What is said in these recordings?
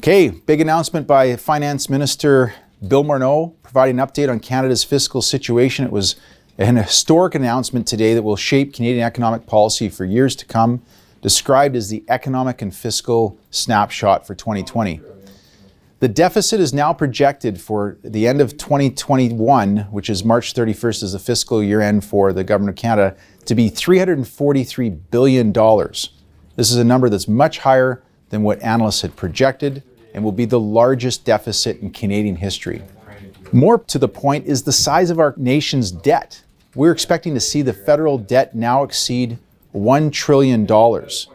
Okay, big announcement by Finance Minister Bill Morneau providing an update on Canada's fiscal situation. It was an historic announcement today that will shape Canadian economic policy for years to come, described as the economic and fiscal snapshot for 2020. The deficit is now projected for the end of 2021, which is March 31st as the fiscal year end for the Government of Canada, to be $343 billion. This is a number that's much higher than what analysts had projected and will be the largest deficit in Canadian history. More to the point is the size of our nation's debt. We're expecting to see the federal debt now exceed $1 trillion. Now,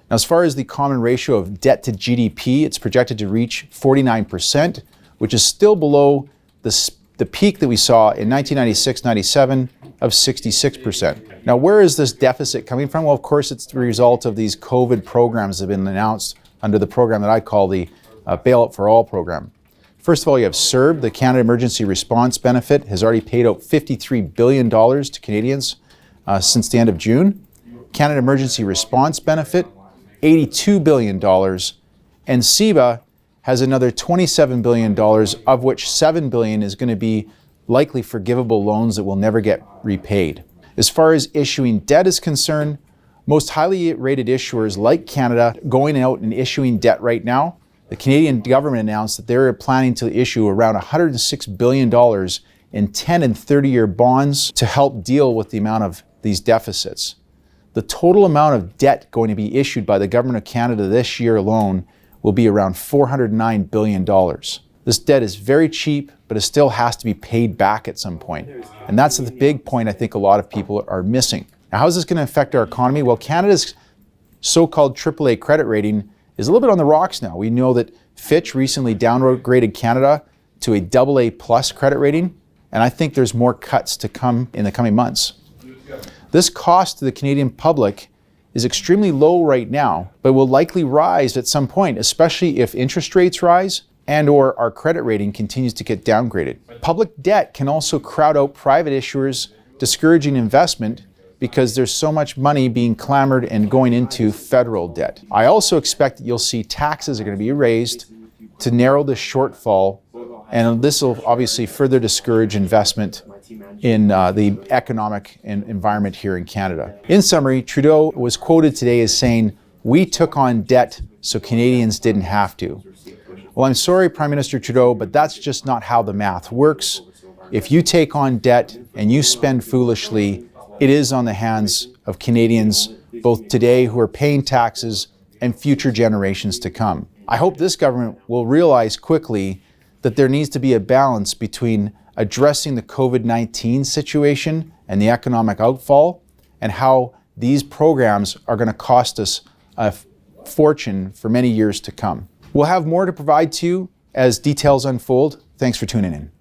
as far as the common ratio of debt to GDP, it's projected to reach 49%, which is still below the peak that we saw in 1996-97 of 66%. Now, where is this deficit coming from? Well, of course, it's the result of these COVID programs that have been announced under the program that I call the Bailout for All program. First of all, you have CERB, the Canada Emergency Response Benefit, has already paid out $53 billion to Canadians since the end of June. Canada Emergency Response Benefit, $82 billion. And CEBA has another $27 billion, of which $7 billion is going to be likely forgivable loans that will never get repaid. As far as issuing debt is concerned, most highly rated issuers like Canada going out and issuing debt right now, the Canadian government announced that they're planning to issue around $106 billion in 10 and 30-year bonds to help deal with the amount of these deficits. The total amount of debt going to be issued by the Government of Canada this year alone will be around $409 billion. This debt is very cheap, but it still has to be paid back at some point. And that's the big point I think a lot of people are missing. Now, how is this going to affect our economy? Well, Canada's so-called AAA credit rating is a little bit on the rocks now. We know that Fitch recently downgraded Canada to a AA plus credit rating, and I think there's more cuts to come in the coming months. This cost to the Canadian public is extremely low right now, but will likely rise at some point, especially if interest rates rise and or our credit rating continues to get downgraded. Public debt can also crowd out private issuers, discouraging investment because there's so much money being clamored and going into federal debt. I also expect that you'll see taxes are going to be raised to narrow the shortfall, and this will obviously further discourage investment in the economic environment here in Canada. In summary, Trudeau was quoted today as saying, "We took on debt so Canadians didn't have to." Well, I'm sorry, Prime Minister Trudeau, but that's just not how the math works. If you take on debt and you spend foolishly, it is on the hands of Canadians, both today who are paying taxes and future generations to come. I hope this government will realize quickly that there needs to be a balance between addressing the COVID-19 situation and the economic outfall and how these programs are going to cost us a fortune for many years to come. We'll have more to provide to you as details unfold. Thanks for tuning in.